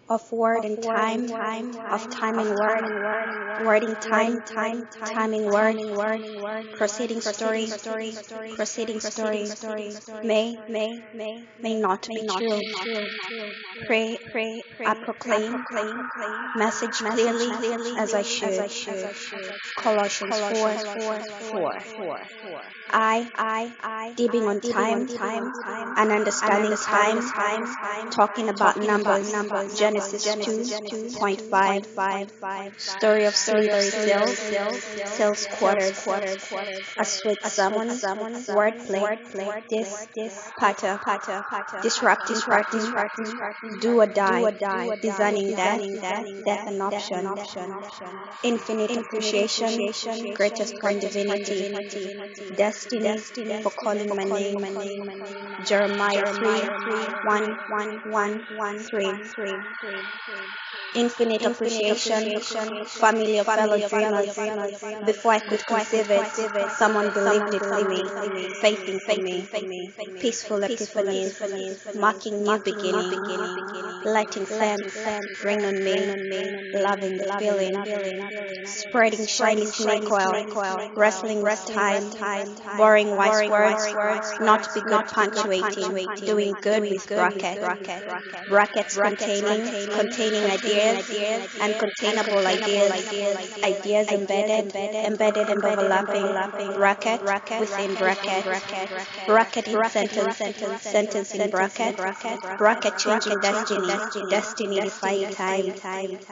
of word and time, of time and word, wording time, timing word, proceeding story, may not be true. Pray, I proclaim, message clearly as I should. Colossians 4:4. Dipping on time, and understanding time, talking about numbers, Genesis 2:5, story of slippery cells quarters, a sweet sermon, wordplay, this patter, disrupting pattern, do or die, designing death an option, infinite appreciation, greatest one divinity, destiny for calling my name, Jeremiah 3:1-1-3. Infinite appreciation, family of fellow dreamers. Before I could conceive it, someone believed it for me, faithing for me. Peaceful epiphanies, marking new beginning, lighting flames, rain on me, loving the feeling, spreading shiny snake oil, wrestling with time, boring wise words, not be good punctuating, doing good with brackets containing ideas and containable ideas embedded and overlapping, bracket within bracket in sentence in bracket changing destiny defying time,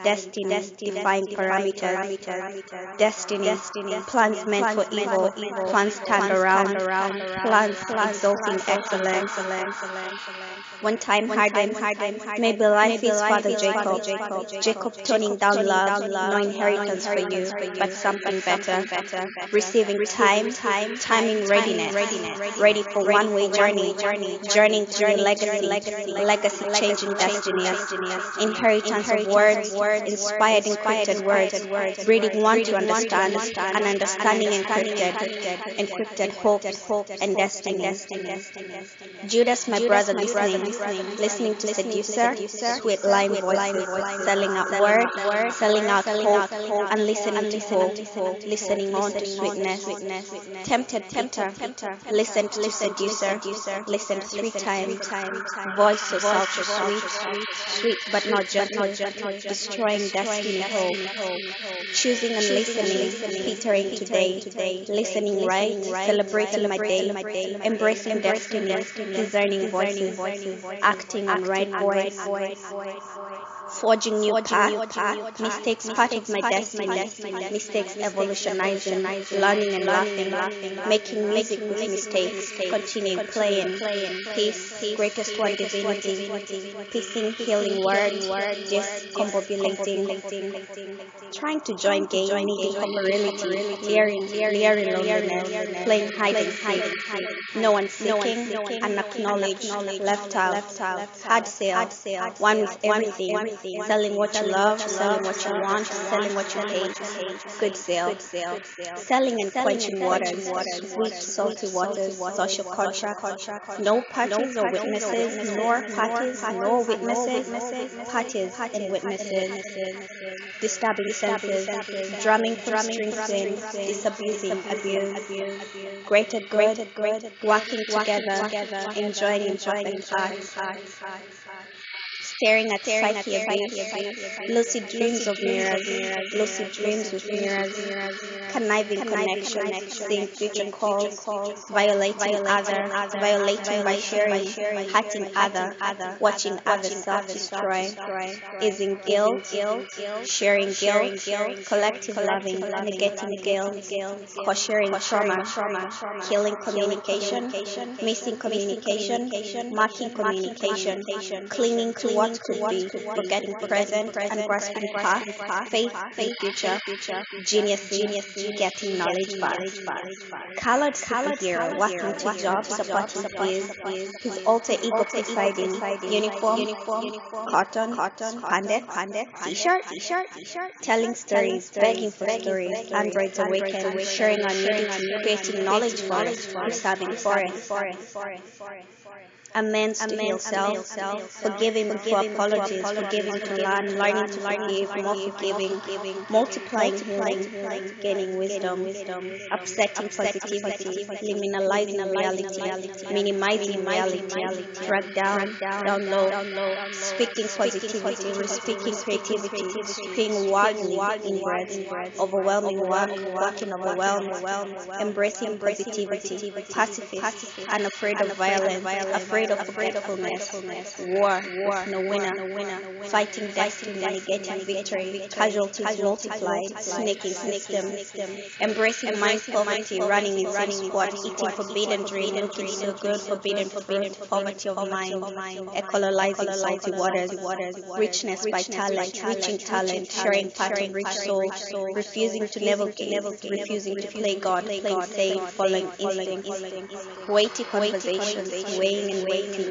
destiny defying parameters, destiny plans meant for evil, plans turned around, plans exalting excellence. When time hardened, maybe life is Father Jacob toning down love, no inheritance for you, but something better, receiving timing readiness, ready for one-way journeying through legacy changing destinies, inheritance of words, inspired encrypted words, reading one to understand, and understanding encrypted hopes and destiny. Judas, my brother, listening to seducer, sweet lying voices, selling out word, selling out hope, and listening to hope, listening on to sweetness. Tempted Peter, listened to seducer, listened 3 times. Voice so sultry sweet but not gentle, destroying destiny hope. Choosing and listening, Petering today, listening right, celebrating my day, embracing destiny, discerning voices, acting on right voice, forging new path, mistakes part of my destiny, mistakes evolutionizing, learning and laughing, making music with mistakes, continuing playing, peace, greatest one divinity, piecing healing words, just combobulating, trying to join game, needing corporeality, leering loneliness, playing hide and seek, no one seeking, unacknowledged, left out, hard sale, one with everything, selling what you love, selling what you want, selling what you hate, good sale, selling and quenching waters, sweet salty waters, social contract, no parties or witnesses, nor parties, nor witnesses, parties and witnesses, disturbing senses, drumming from string swings, disabusing abuse, greater good, working together, enjoying imperfect art, staring at psyche abyss, lucid dreams of mirrors, lucid dreams with mirrors, conniving connection, seeing future calls, violating other, violating by sharing, hurting other, watching other self-destroy, easing guilt, sharing guilt, collective loving, negating guilt, co-sharing trauma, killing communication, missing communication, marking communication, clinging to what could be, forgetting present and grasping past, faith in future, genius, getting knowledge back. Colored superhero walking to job supporting his alter ego presiding, uniform, cotton, spandex, t-shirt, telling stories, begging for stories, androids awakened, sharing our nudity, creating knowledge for us, preserving forest. amends to heal self, forgiving before apologies, forgiving to learn, learning to forgive, more forgiving, multiplying healing, gaining wisdom, upsetting positivity, liminalizing reality, minimizing reality, drag down low, speaking positivity, speaking creativity, speaking wildly inbred, overwhelming work, working overwhelmed, embracing positivity, pacifist, unafraid of violence, afraid of forgetfulness, war with no winner, fighting destiny, getting victory, casualties multiplied, snaking system, embracing mind poverty, running in same squad, eating forbidden dream, looking so good, forbidden fruit, poverty of mind, ecologizing salty waters, richness by talent, reaching talent, sharing part of rich soul, refusing to navigate, refusing to play God, playing safe, following instinct, weighty conversations, weighing and waiting,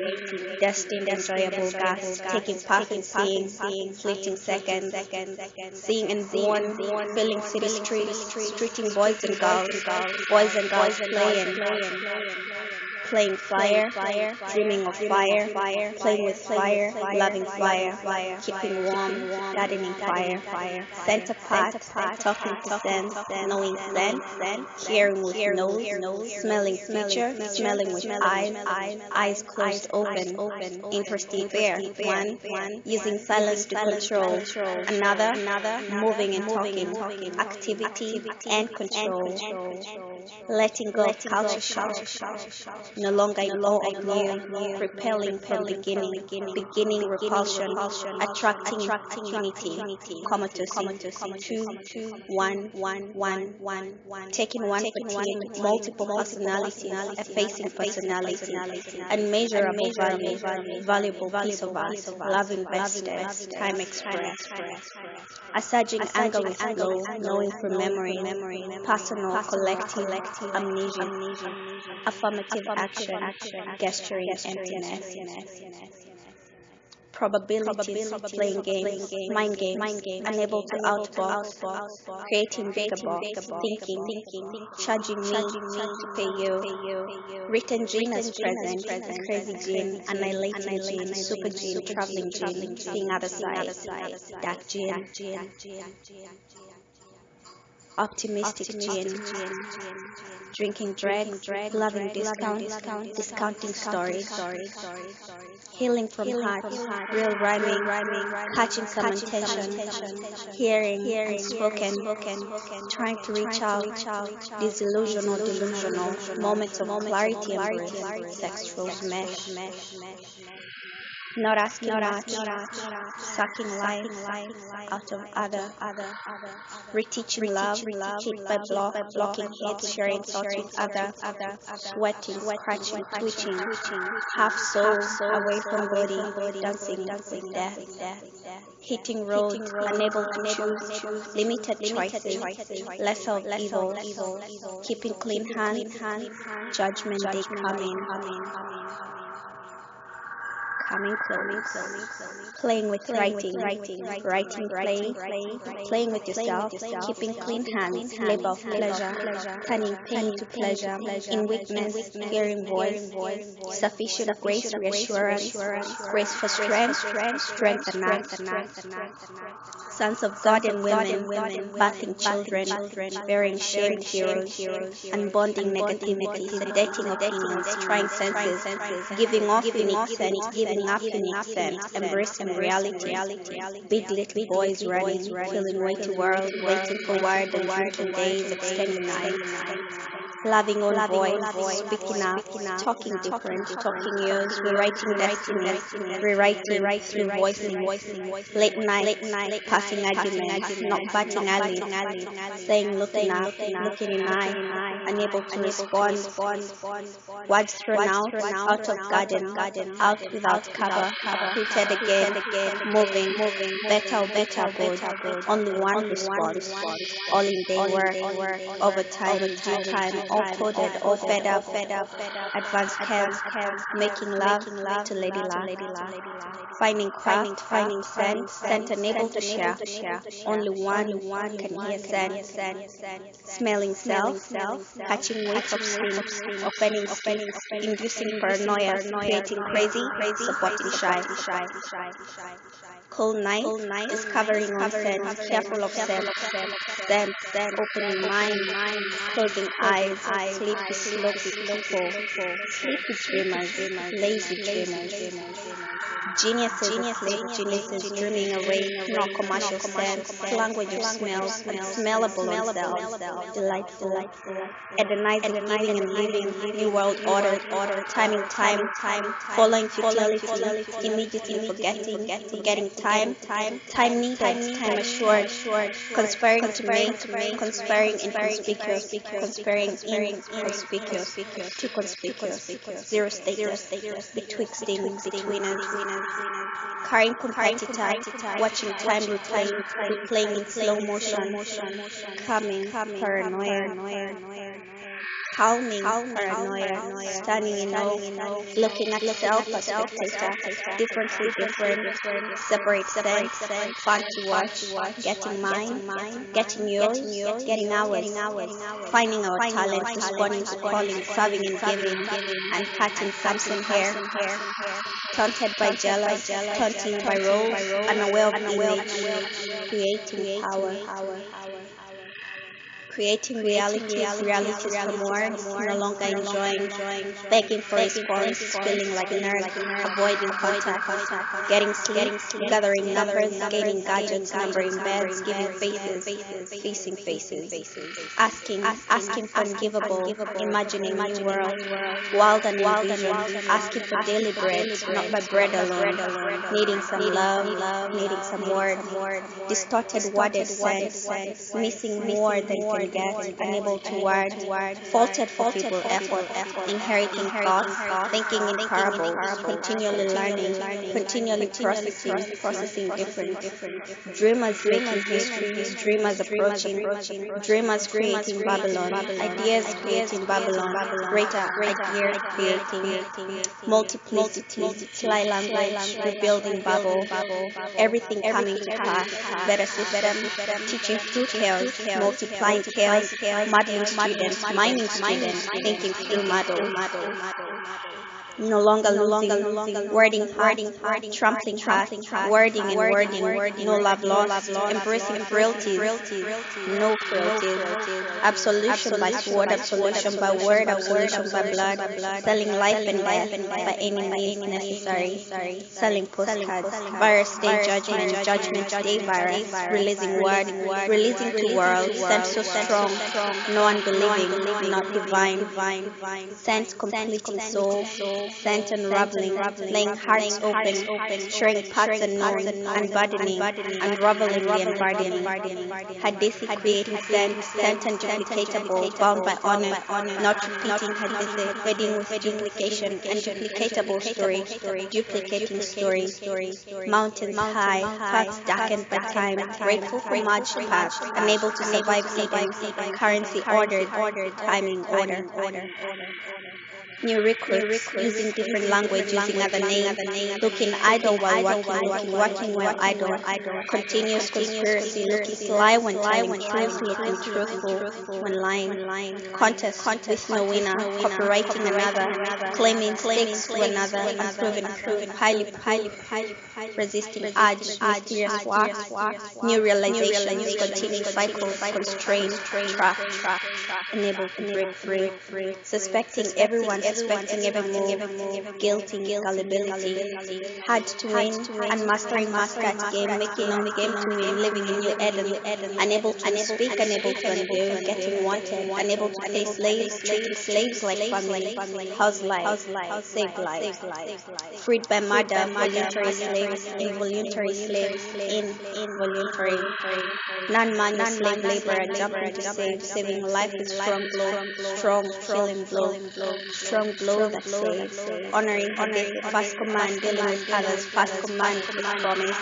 destined enjoyable gas, taking part in seeing, fleeting seconds, seeing and born, filling city streets, streeting boys and girls playing fire, dreaming of fire, playing with fire, loving fire, keeping warm, gardening fire, scent apart, talking to sense, knowing sense, hearing with nose, smelling feature, smelling with eyes closed open, interesting pair, one, using silence to control, another, moving and talking, activity and control, letting go of culture shock, no longer in awe of new, repelling from beginning repulsion, attracting unity, comatose, two, one, taking one for team, multiple personalities, effacing personality, unmeasurable value, valuable piece of us, love invested, time expressed, assuaging anger with flow, knowing from memory, personal, collective, amnesia, affirmative action, gesturing emptiness, probabilities, playing games, mind games, unable to outbox, creating bigger box, thinking, charging me to pay you, written gene as present, crazy gene, annihilating gene, super gene, traveling gene, seeing other side, dark gene, optimistic gene, drinking drag, loving discounting stories, healing from heart, real rhyming, catching some attention, hearing unspoken, trying to reach out, delusional, moments of clarity embrace, sex rose mesh, not asking much, sucking life out of other, reteaching love, kick by blocking hits, sharing thoughts with other, sweating, scratching, twitching, half soul away from body, dancing with death, hitting road, unable to choose, limited choices, lesser of evil, keeping clean hands, judgment day coming close, playing with writing, playing with yourself, keeping clean hands, labor of pleasure, turning pain to pleasure, in weakness, hearing voice, sufficient grace, reassurance, grace for strength, strength and sons of God and women, birthing children, bearing shamed heroes, unbonding negativity, sedating opinions, trying senses, giving off unique sense, giving up unique sense, embracing reality, big little boys running, feeling weighty world, waiting for word and drinking days, extending nights, loving own voice, speaking up, talking different, talking yours, rewriting destiny, rewriting through voicing, late night, passing arguments, not batting alley, saying looking up, looking in eye, unable to respond, words thrown out of garden, out without cover, rooted again, moving, better good, only one response, all in day work, overtime, due time, all coded, all fed up, advanced camp, making love to Lady La, finding craft, finding scent unable to share, only one can hear scent, smelling self, catching whiff of steam, offending skin, inducing paranoia, creating crazy, supporting shy. Cold night, discovering on scent, careful of scent, opening mind, closing eyes, sleepy slopes to fall, sleepy dreamers, lazy dreamers. Geniuses asleep, geniuses dreaming away, no commercial sense, language of smells, unsmellable on self, delightful, hedonizing, giving and living, new world order, timing time, following futility, immediately forgetting time needed, time assured, conspiring to make, conspiring inconspicuous, conspiring inconspicuous, too conspicuous, zero status, betwixting, between us, carrying competitor, watching time replaying in slow motion, calming, paranoia, calming, paranoia, standing in awe, looking at self as spectator, differently different, separate sense, fun to watch, getting mine, getting yours, getting ours, finding our talent, responding to calling, serving and giving, and cutting Samson hair, taunted by jealous, taunting by roles, unaware of image, creating power. Creating realities from words, no longer enjoying, begging for response, feeling like nerd, avoiding contact, getting sleep, gathering numbers, gaining gadgets, numbering beds, giving faces, facing faces, asking for ungivable, imagining new world, wild and envision, asking for daily bread, not by bread alone, needing some love, needing some word, distorted worded sense, missing more than can get, unable to word, faulted for feeble effort, inheriting thoughts, thinking in parables, continually learning, continually processing different, dreamers making history, dreamers approaching, dreamers creating Babylon, ideas creating Babylon, greater ideas creating, multiplicity, sly language, rebuilding Babel, everything coming to pass, better system, teaching through chaos, multiplying chaos, modeling students, mining students, thinking through model. No longer losing, wording hard, trampling hard, wording and wording, no love lost, embracing frailties, no frailties, absolution by sword, absolution by word, absolution by blood, selling life and death by any means necessary, selling postcards, virus day judgment day virus, releasing word, releasing to world, sent so strong, no unbelieving, not divine, sent completing soul, sent unraveling, laying hearts open, showing paths unknown, unburdening, unravelingly unburdening, hadithi creating sent and duplicatable, bound by honor, not repeating hadithi, fading with duplication, and duplicatable story, duplicating story, mountains high, paths darkened by time, grateful for merged paths, unable to survive hidden, currency ordered, timing order. New recruits using different language, using other names, looking idle while working while idle, continuous conspiracy, looking sly when telling truth, looking truthful when lying, contest with no winner, copyrighting another, claiming stakes to another, unproven, highly resisting urge, mysterious wax, new realizations, continuing cycles, constrained, trap, unable to break free, suspecting everyone, suspecting every move, guilty, gullibility, hard to win, unmastering mascot game, making on game to win, living in New Eden, unable to speak, unable to undo, getting wanted, unable to pay slaves, treating slaves like family, house life, saved life, freed by murder, voluntary slaves, involuntary slaves, involuntary, non-manual slave laborer jumping to saving life with with strong, healing blow, strong glow that saves, honoring habit, fast command, dealing with others, fast command with promise,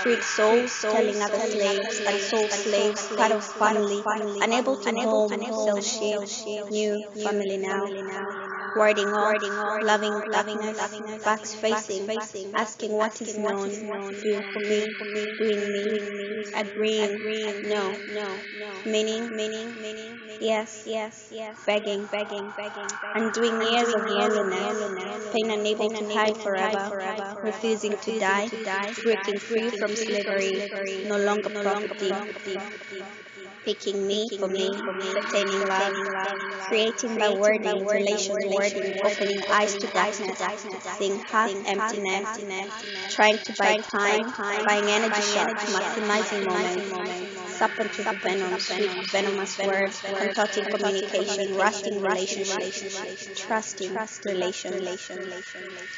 freed souls, telling other slaves, and soul slaves, part of family, unable to home, sell sheep, new family now, warding off, loving darkness, backs facing, asking what is known, doing for me, doing me, agreeing, no, meaning, yes, begging, and doing years of loneliness, pain unable to hide forever, refusing to die, breaking free from slavery, no longer property, picking me for me, pertaining love, creating by wording, relations wording, opening eyes to darkness, seeing half emptiness, trying to buy time, buying energy shots, maximizing moments, serpent with venom, sweet venomous words, contorting communication, rusting relationships, trusting relations,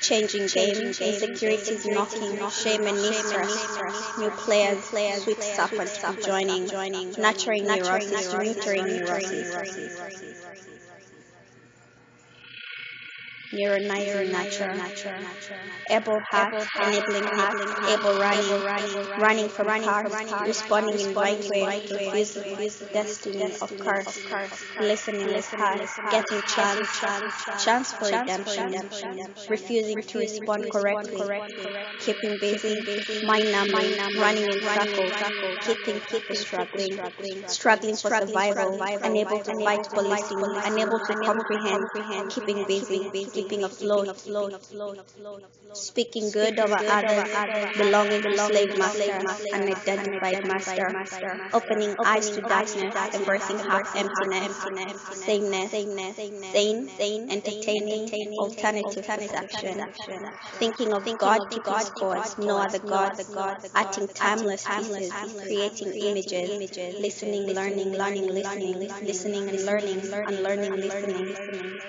changing game, insecurities knocking, shame and mistrust, new players, sweet serpent joining, nurturing neurosis, neutering neurosis, neuronizing nature, able heart, enabling heart, able running from cars, responding in right way, refusing destiny of curse, listening with heart, getting chance for redemption, refusing to respond correctly, keeping busy, mind numbing, running in circles, keeping people struggling for survival, unable to fight policing, unable to comprehend, keeping busy, keeping afloat, speaking good over others, belonging to slave master, unidentified master, opening eyes to darkness, embracing half emptiness, sameness, sane, entertaining, alternative perception, thinking of God keeping scores, no other gods, acting timeless pieces, creating images, listening, learning, listening and learning, unlearning, listening,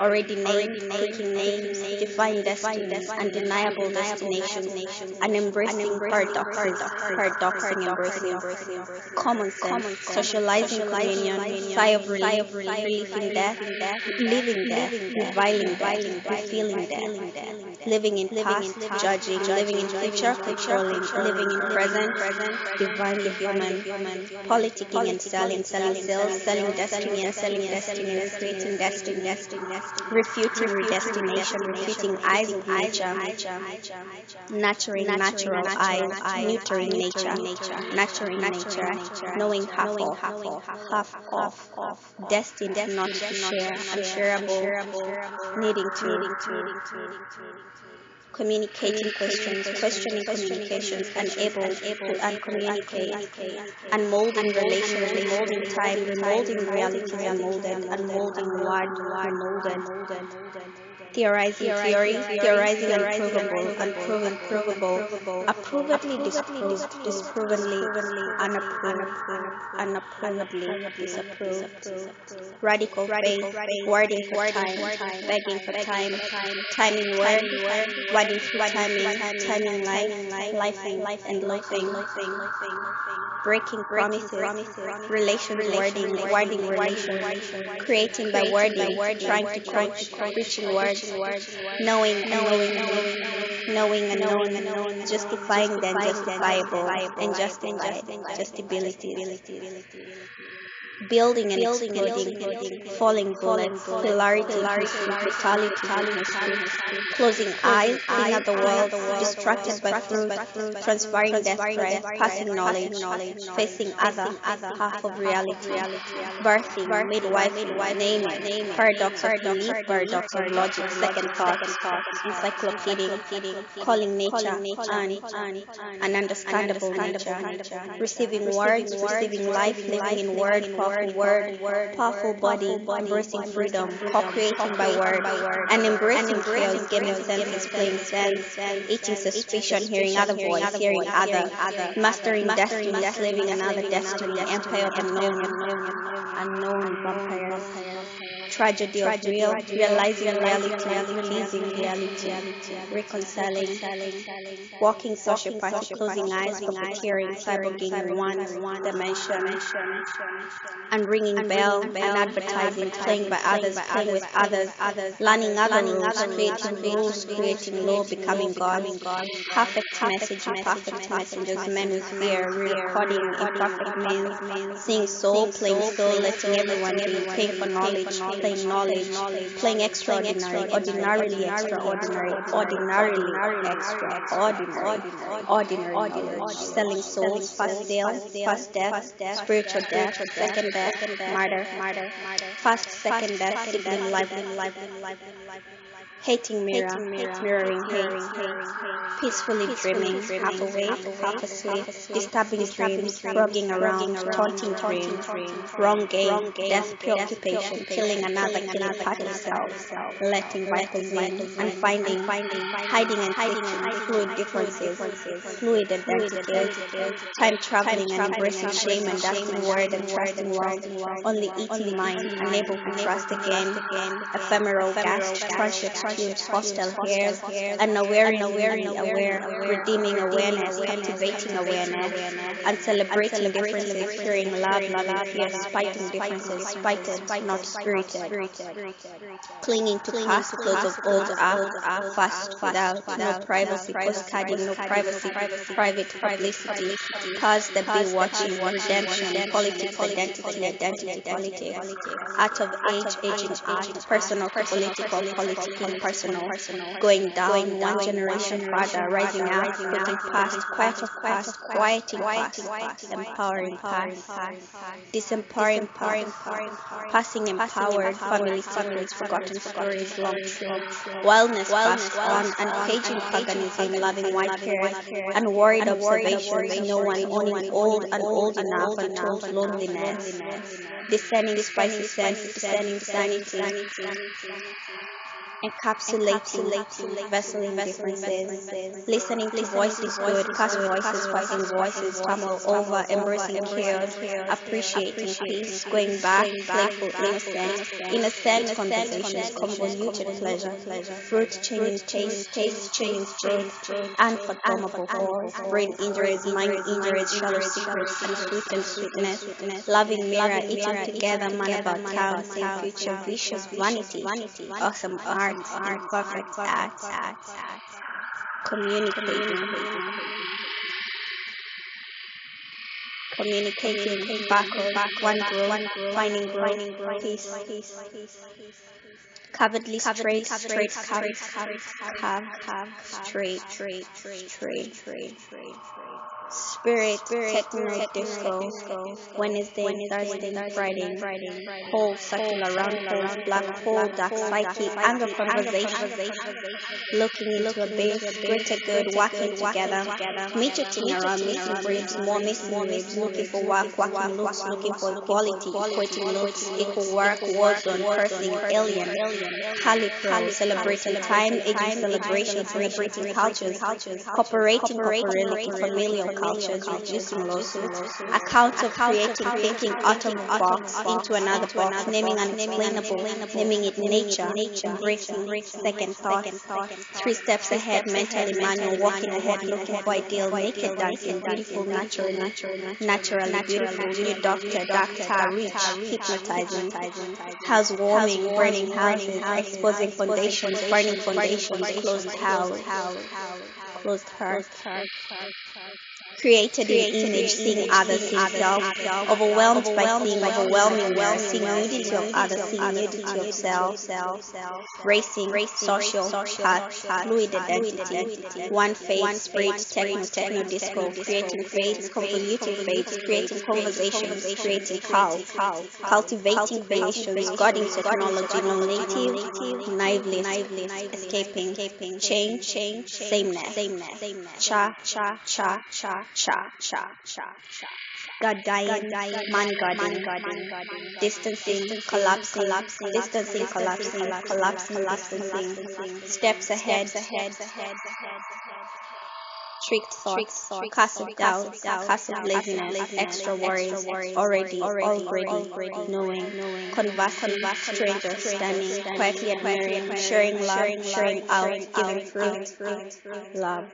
already named, picking names, define destinies, undeniable destinations, and embracing paradoxing, embracing common sense, socializing communion, sigh of relief, relief in death, living death, reviling death, feeling death, living in past, judging, living in future, controlling, living in present, divinely human, politicking and selling sales, selling destiny and selling destiny, creating destiny, refuting predestination, refuting eyes of nature, nurturing natural eyes, neutering nature, nurturing nature, knowing half off, destined not to share, unshareable, needing to, communicating questions, questioning communications, unable to uncommunicate, unmolding relations, remolding time, remolding realities, unmolding word, remolded, theorizing theory, theorizing unproven, provable, approvedly disproved, disprovenly unapproved, unapprovedly disapproved, radical faith, wording for time, begging for time, timing word, wording through timing life and loafing, breaking promises, relations wording relations, creating by wording, trying to coach, preaching words, knowing and knowing, justifying the unjustifiable, and justified, justability, building and exploding, falling bullets, hilarity, brutality, closing eyes, seeing other world, distracted by fruit, transferring death threat, passing knowledge, facing other, half of reality, birthing, midwife, naming, paradox of belief, paradox of logic, second thoughts, encyclopedic, calling nature, an understandable nature, receiving words, receiving life, living in word, powerful body, embracing freedom, co-creating by word, and embracing chaos, gaming senses, playing sense, eating suspicion, hearing other voice, hearing other, mastering destiny, enslaving another destiny, empire of unknown vampires, tragedy of real, realizing reality, releasing reality, reconciling, walking sociopathy, closing eyes, puppeteering, cyborging in one dimension, and ringing bell and advertising, playing by others, playing with others, learning other rules, creating rules, creating law, becoming God, perfect message, perfect messengers, men with fear, re-recording imperfect men, seeing soul, playing soul, letting everyone be, paying for knowledge, playing knowledge, playing extraordinary, ordinarily extraordinary, ordinarily extraordinary, ordinary knowledge, selling souls, first sale, first death, spiritual death, second death, murder, first, second death, sibling life, hating mirror, mirroring hate, peacefully dreaming, half awake, half asleep, disturbing dreams, frogging around, taunting dreams, wrong game, death preoccupation, killing another, killing part of self, letting vipers in, and finding, hiding and seeking, fluid differences, fluid identities, time traveling and embracing shame and dusting word and trusting wrong, only eating mind, unable to trust again, ephemeral gas, conscious cubes, hostile hairs, unawareingly aware, redeeming awareness, captivating awareness, and celebrating differences, fearing love, loving fear, spiting differences, spited, not spirited, clinging to past clothes of old are fast without no privacy, postcarding, no privacy, private publicity, powers that be watching, redemption, politics, identity, politics, art of age, aging art, personal to political, personal, going down one generation further, rising up, putting past, quiet of past, quieting past, empowering past, disempowering past, passing empowered, family secrets, forgotten stories, long true, wildness passed on, unpaging paganism, loving white hairs, unworried observations, no one owning old and old enough, untold loneliness, discerning spicy sense, discerning sanity, encapsulating, vesseling differences, listening to voices good, past voices, passing voices, stumble over, embracing chaos, appreciating peace, going back, playful, innocent conversations, convoluted pleasure, fruit changing taste changing fruit, unfathomable force, brain injuries, mind injuries, shallow secrets, unsweetened sweetness, loving mirror, eating together, man about town, same future, vicious vanity, awesome art, perfect art, communicating, backward, one growth, finding growth, peace, covertly straight, straight, spirit, techno, disco, Wednesday, Thursday, Friday, whole circular round holes, black hole, dark psyche, anger conversation, looking into abyss, greater good, working together, midgeting around, missing ribs, more missing ribs, looking for work, working looks, looking for equality, equating looks, equal work, war zone, cursing, alien, Harlequin, celebrating time, aging celebration, celebrating cultures, cooperating corporally, familial cultures, reducing lawsuits, accounts of creating, thinking out of a box into another box, naming unexplainable, naming it nature, embracing second thought, 3 steps ahead, mentally manual, walking ahead, looking for ideal, naked dancing, beautiful, naturally beautiful, new doctor, rich, hypnotizing, house warming, burning houses, exposing foundations, burning foundations, closed house, closed heart, created in image, seeing others, seeing self, overwhelmed by seeing overwhelming mirror, seeing nudity of others, seeing nudity of self, racing, social, path, fluid identity, one faith, spirit, techno, disco, creating faiths, convoluting faiths, creating conversations, creating cults, cultivating creations, guarding technology, non-native, naively, escaping, change, sameness, cha, God dying, man guarding, distancing, collapsing, distancing, steps ahead, tricked thoughts, cast of doubts, cast of laziness, extra worries, already, knowing, conversing, strangers, standing, quietly admiring, sharing love, sharing out, giving fruit, love,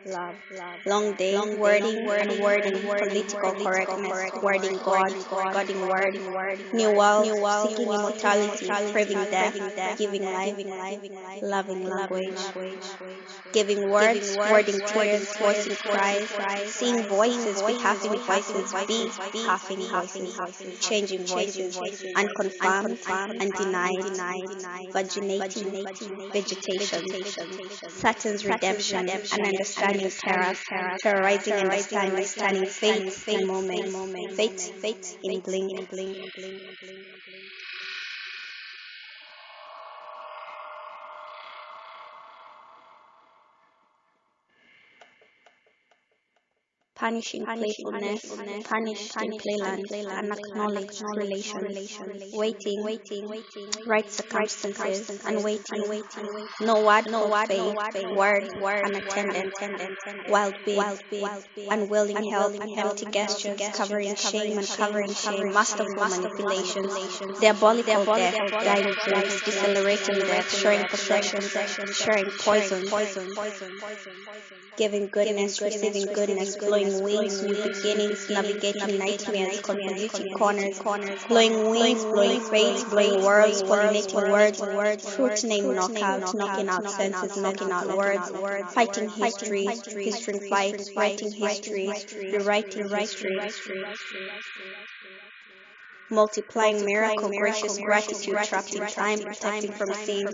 long day, wording and wording, political correctness, wording God, guarding word, new world, seeking immortality, craving death, giving life, loving language, giving words, wording tears, voicing cries, seeing voices, behalving voices, be halving voices, changing voices, unconfirmed, undenied, vaginating, vegetation, Saturn's redemption, and understanding terror, terrorizing understanding, standing fate in moment, fate in blink. Punishing playfulness, punished in playland, unacknowledged relations, waiting, right circumstances, and waiting, no word, faith, word, unattended, wild beads, unwilling help, empty gestures, covering shame, masterful manipulations, diabolical death, dying dreams, decelerating death, sharing possession, sharing poison, giving goodness, receiving goodness, flowing wings, new beginnings, navigating nightmares, convoluting corners, blowing wings, blowing fates, blowing words, pollinating words, fruit name knockout, knocking out senses, knocking out words, fighting history, history fight, writing history, rewriting history. Multiplying miracle, gracious gratitude, trapped in time, protecting from sin,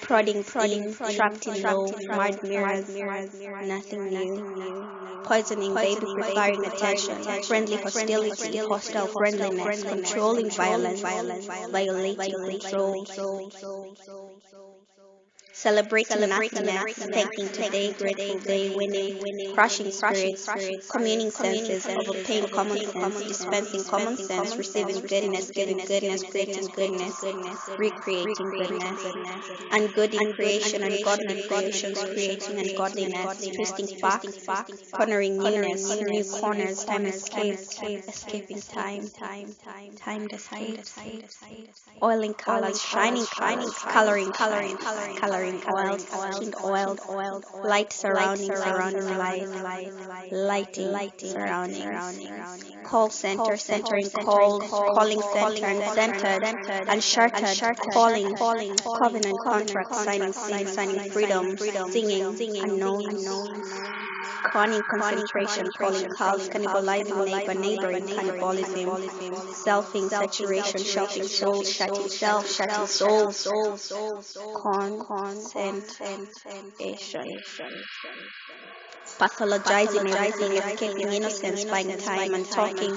prodding in, trapped in low, marred mirrors, nothing new. Poisoning, baby, preparing attention, friendly hostility, hostile friendliness, controlling violence, violating control. Celebrating nothingness, thanking today, grateful day, winning, crushing spirits, communing senses, overpaying common sense, dispensing common sense, receiving goodness, giving goodness, creating goodness, recreating goodness, ungooding creation, ungodly creations, creating ungodliness, twisting facts, cornering newness, new corners, time escapes, escaping time escapes, oiling colors, shining colors, coloring oils, skinned oils, light surrounding light, lighting surroundings, call center, centering calls, calling center and centered, uncharted, calling, covenant contract, signing sin, signing freedom, singing, unknown, conning concentration, calling calls, cannibalizing neighboring cannibalism, selfing, saturation, shelfing soul, shutting self, shutting soul, concentration. Pathologizing everything, escaping innocence, buying time and talking,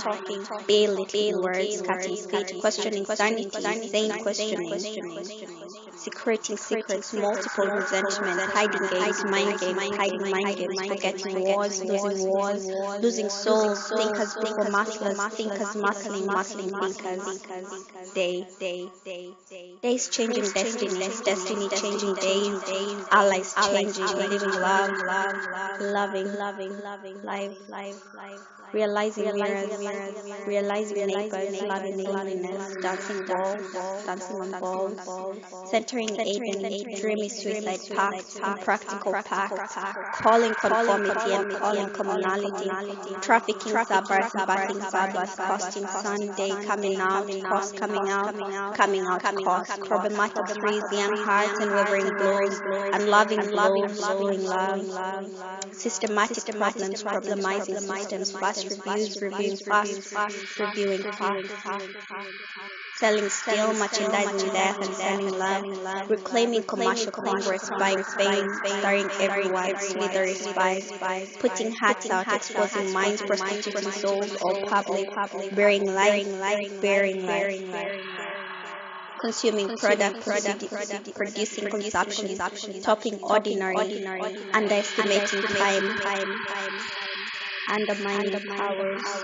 belittling words, cutting speech, questioning sanity, sane questioning, secreting secrets, multiple resentments, hiding games, hiding mind games, forgetting wars, losing souls, thinkers before musclers, thinkers muscling thinkers, days changing destinies, destiny changing days, allies changing, living love, loving life, realizing mirrors, realizing neighbors, loving loneliness, dancing on balls, centering Aiden, dreamy suicide pact, impractical pact, calling conformity and calling commonality, trafficking suburbs, bathing suburbs, costing Sunday, coming out, cost coming out cost, problematic threes, young hearts and wavering blows, unloving blows, blowing love, systematic problems, problemizing systems, fast reviews, reviewing fast, reviewing fast, selling still, merchandising death and selling love, reclaiming commercial congress, buying fame, starring everyone, slithering spies, putting hats out, exposing minds, prostituting souls, all public, bearing life, bearing life. Consuming product, producing consumption, topping ordinary, underestimating time, undermining powers.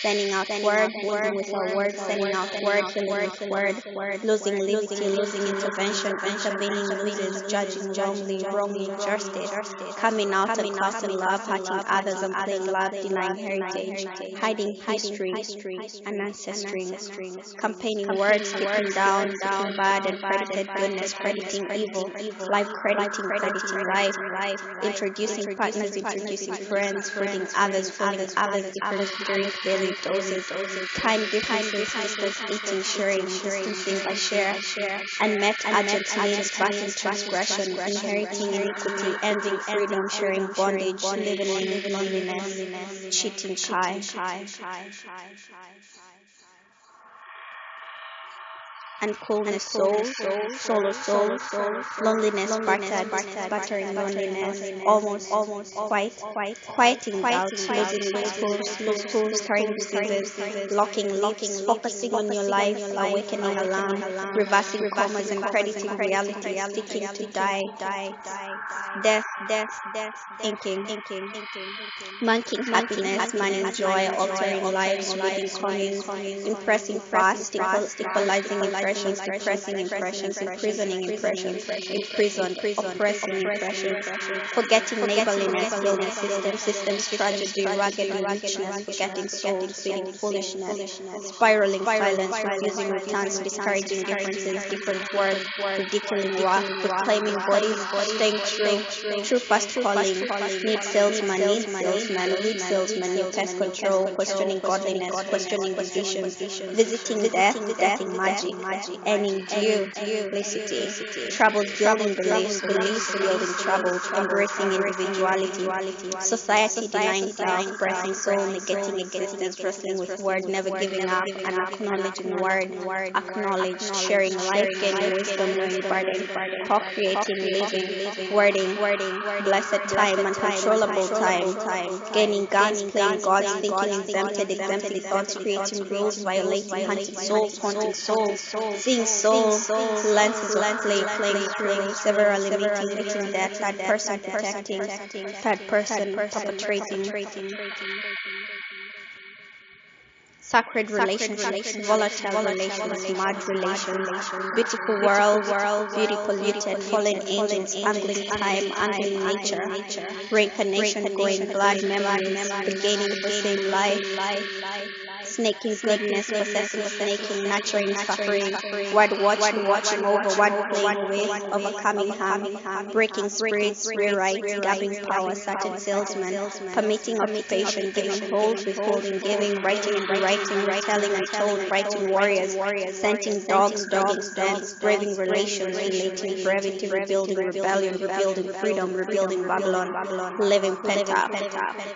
sending out word, wounding without word, sending out word, healing with word, losing liberty, losing intervention, intervening loses, judging wrongly injustice, coming out and causing love, hurting others and playing love, denying heritage, hiding history and ancestry, campaigning words, keeping down, keeping bad and credited goodness, crediting evil, life crediting life, introducing partners, introducing friends, feeding others, different drink daily doses, time differences, distance eating, sharing, distancing by share, unmet urgent needs, fighting transgression, inheriting iniquity, ending freedom, sharing bondage, living in loneliness, cheating kai. And coolness, soul, loneliness, battering loneliness, almost, quieting doubt, losing loose hooves, carrying diseases, locking lips, focusing on your life, awakening alarm, reversing commas and crediting reality, sticking to die, death, inking, manking happiness, manning joy, altering lives, reading comments, impressing fast, equalizing impressions, depressing impressions, imprisoning impressions, imprisoned, oppressing impressions, forgetting neighborliness, building systems, tragedy, rugged and richness, forgetting souls, feeding foolishness, spiraling silence, refusing returns, discouraging differences, different words, ridiculing work, reclaiming bodies, staying true fast calling, need salesman, weed salesman, your pest control, questioning godliness, questioning vision, visiting death, deathing magic, ending duplicity, troubled building beliefs building trouble, embracing individuality, society denying self, pressing soul, negating existence, wrestling with word, never giving up, and acknowledging word, acknowledged, sharing life, gaining wisdom, knowing burden, co-creating, living, wording, blessed time, uncontrollable time, gaining guns, playing gods, thinking exempted thoughts, creating rules, violating, hunting souls, haunting souls, seeing souls, lenses of play, playing through, severally meeting death, third person protecting, third person perpetrating, sacred relationships, volatile relations, mad relations, beautiful world, beauty polluted, fallen angels, angling time, angling nature, reincarnation, going blood, memories, beginning the same life, snaking goodness, possessing, snaking, nurturing, suffering, word watching over, word playing with, overcoming harm, breaking spirits, rewrite, gabbing power, certain salesman, permitting occupation, giving hold, withholding, giving, writing and rewriting, retelling untold, writing warriors, scenting dogs, braving relations, relating brevity, rebuilding rebellion, rebuilding freedom, rebuilding Babylon, living pent up,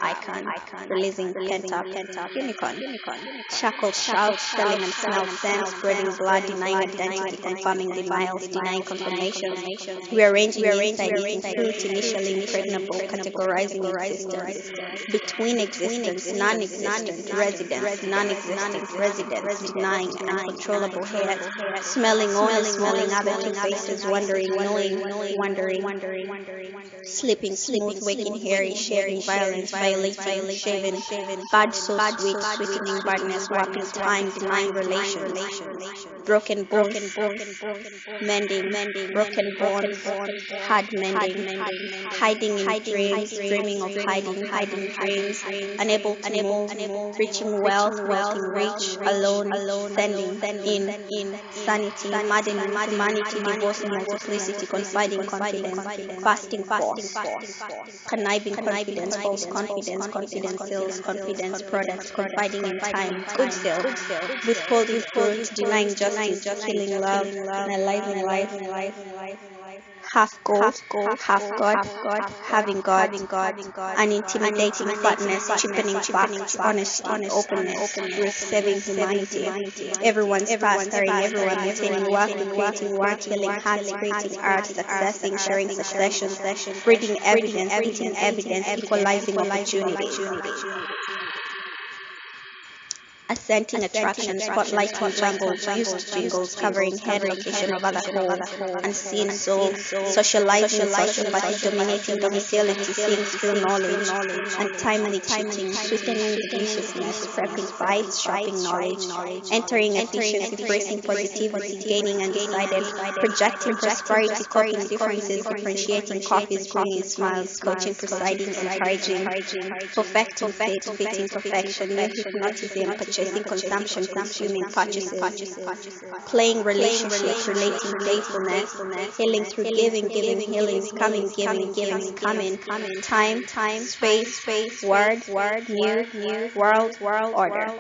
icon, releasing pent up, unicorn, shackled shout, selling and smell sense, spreading blood, denying identity, confirming denials, denying confirmation, rearranging inside, eating fruit, initially impregnable, categorizing existence, between existence, non-existent, residence, non-existent, residence, denying an uncontrollable head, smelling only, smelling other two faces, wondering, knowing, wondering, sleeping smooth, waking hairy, shaving violence, violating, shaven, bad so sweet, sweetening badness, warping time, denying relations, broken bones, mending, broken bones, hard mending, hiding in dreams, dreaming of hiding dreams, unable to move, reaching wealth, walking rich, alone, sending in sanity, maddening humanity, divorcing multiplicity, confiding confidence, fasting force, conniving confidence, false confidence, confidence sales, confidence products, confiding in time, good sale, withholding fruit, denying justice, killing love, analyzing life, half gold, half God, having God, an intimidating fatness, cheapening facts, honesty, openness, truth, saving humanity. Everyone's past, carrying everyone, maintaining work, creating work, healing hearts, creating art, successing, sharing succession, breeding evidence, equalizing opportunity. Ascending attractions, spotlighting jungles, used jingles, covering head location of other whole, unseen soul, socializing sociopathy, dominating domicility, seeing skill knowledge, untimely cheating, sweetening deliciousness, prepping fights, shopping knowledge, entering efficiency, bracing positivity, gaining undecided, projecting prosperity, coping differences, differentiating coffees, bringing smiles, coaching, presiding, encouraging, perfecting fate, fitting perfection, new hypnotism, purchasing, consumption, consuming, purchases, playing relationships, relating playfulness, healing through giving, giving, healings, coming, giving, givings, coming, time, space, word, new, world, order,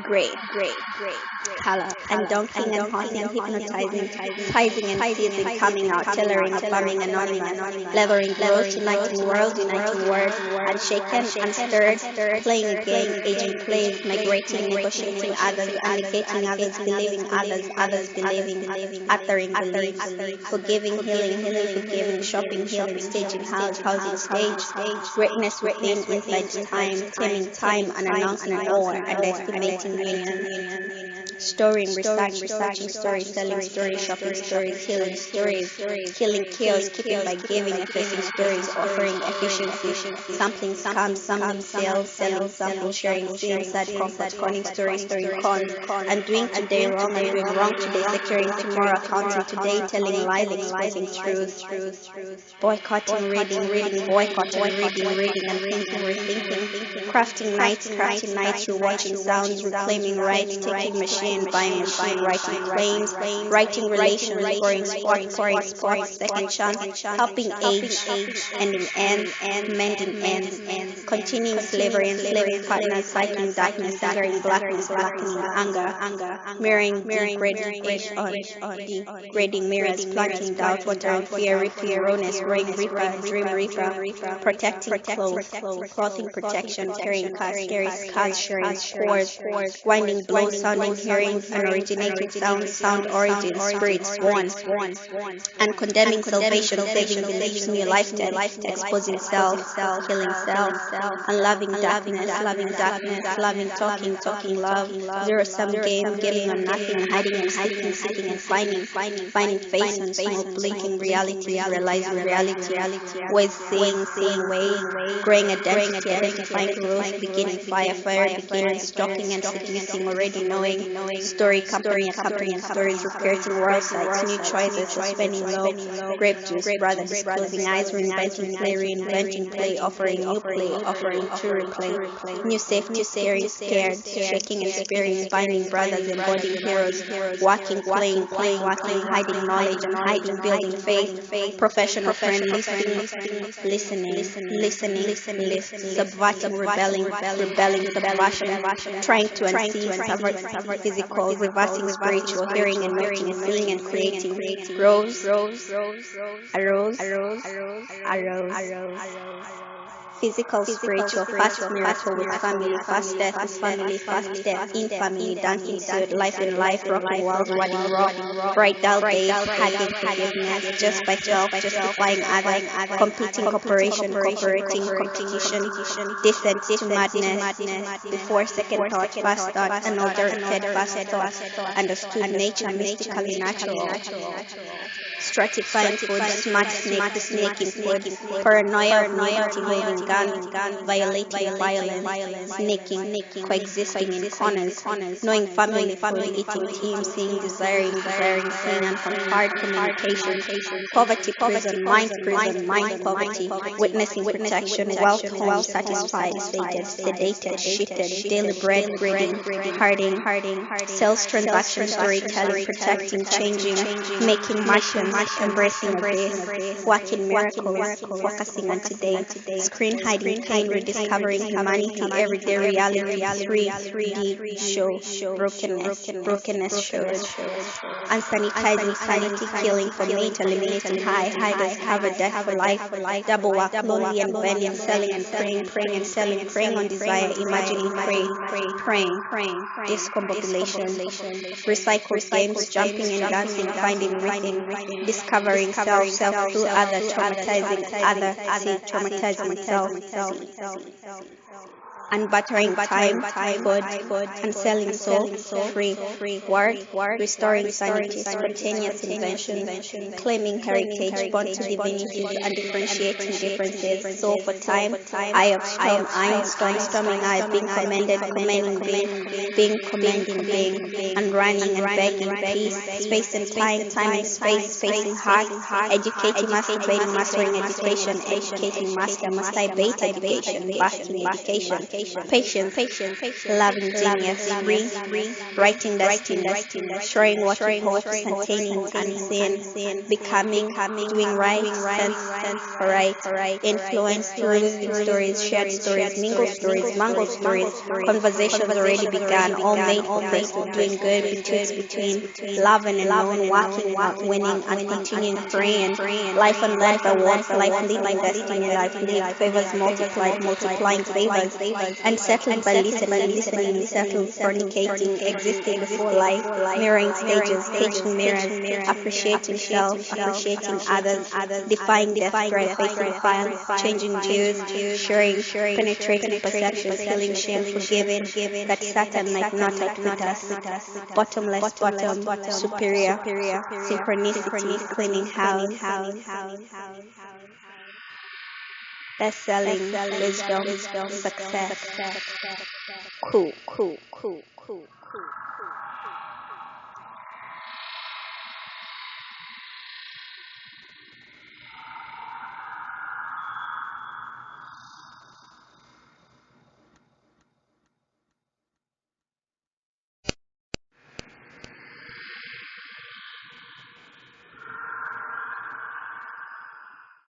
great, color, and dunking and haunting, hypnotizing, sizing and seizing, coming out, tailoring, bumming, anonymous, leathering, growth, uniting world, uniting word, unshaken, unstirred, playing again, aging plays, migrating, negotiating others, unnegating others, believing others, others believing, uttering beliefs, forgiving, healing, forgiving, shopping, healing, staging, housing, stage, greatness within, inside time, unannouncing awe, underestimating million, storing, researching stories, selling stories, shopping stories, healing stories, killing chaos, keeping by giving, effacing stories, offering efficiency, sampling scams, sampling sales, selling samples, sharing sales, sad comfort, conning stories, storing cons, and doing today wrong and doing wrong today, securing tomorrow, accounting today, telling lies, exposing truth, boycotting, reading, boycotting, reading, and thinking, rethinking, crafting nights, through watching sounds, reclaiming rights, taking machine, buying machine, writing claims, writing relations, pouring sports, second chance, helping age, ending ends, mending ends, continuing slavery, enslaving partners, cycling darkness, angering blackness, blackening anger, mirroring degrading mirrors, planting doubt, watering fear, reaping rawness, growing reaper, dream reaper, protecting clothing protection, carrying cars, scary scars, sharing scores, winding blows, sounding hearing, and originating sound origin, spirits, sworn, and condemning salvation, saving beliefs, new lifestyle, exposing self, killing self, unloving darkness, loving talking love, zero-sum game, giving on nothing, hiding and seeking and finding face and smoke, blinking reality, realizing reality, ways seeing way, growing identity, identifying growth, beginning fire, beginning stalking and seducing, already knowing, story, company, accompanying stories, recreating world sites, new choices, suspending low, grape juice, brothers, closing eyes, reinventing play, offering new play, offering to replay, new safety, scared, shaking experience, finding brothers, embodying heroes, walking, playing, walking, hiding knowledge and hiding, building faith, professional friend, listening, subverting, rebelling, subversion, trying to unsee, subvert physical, reversing spiritual, hearing and noting, seeing and creating, rose, arose. Physical, spiritual, fast miracle with family, fast death with family, fast death in family, dancing suit, life in life, rocking world, riding rock, bright dull days, hugging forgiveness, just by self, justifying others, competing, cooperation, cooperating, competition, descent to madness, before second thought, fast thought, unaltered fast thought, understood nature, mystically natural. Stratifying food, smart snake, the snaking food, paranoia of naivety, holding gun, violating violence, sneaking, coexisting in corners, knowing family, eating team, seeing, desiring, seeing unconquered communication, poverty prison, mind poverty, witnessing protection, wealth, home, satisfied, sated, sedated, shitted, daily bread, breeding, harding, sales transaction, storytelling, protecting, changing, making martians, embracing abyss, working miracles, focusing on today, screen hiding pain, rediscovering humanity, everyday reality, 3D show, brokenness shows, unsanitizing sanity, killing for mate, eliminating high cover death for life, double work, lonely and bending, selling and praying and selling, praying on desire, imagining praying, discombobulation, recycled games, jumping and dancing, finding rhythm, discovering self through other, traumatizing other, traumatizing self. Unbuttering time, food, and selling soul, free, word, restoring sanity, spontaneous invention, claiming heritage, born to divinities, undifferentiating differences, soul for time, eye of storm, storming eye, being commended, commending being, commanding being, and running and begging peace, space and time and space, facing heart, educating, masturbating, mastering education, educating master, must I bait education, basking education, patience, loving genius, free, writing destiny, showing what you hold, containing unseen, becoming, doing right, sense for right, influence through living stories, shared stories, mingle stories, mango stories, conversations already begun, all made for place of doing good, between love and unknown, working out, winning, and continuing praying, life and life awards, life living destiny, life live, favors multiplied, multiplying favors, and settled by listening, settled, fornicating, existing before life, mirroring stages, taking mirrors, appreciating self, appreciating others, defying despair, facing defiance, changing views, sharing, penetrating perceptions, healing shame, forgiving, that Satan might not outwit us, bottomless bottom, superior, synchronicity, cleaning house, best-selling, wisdom, success. Cool.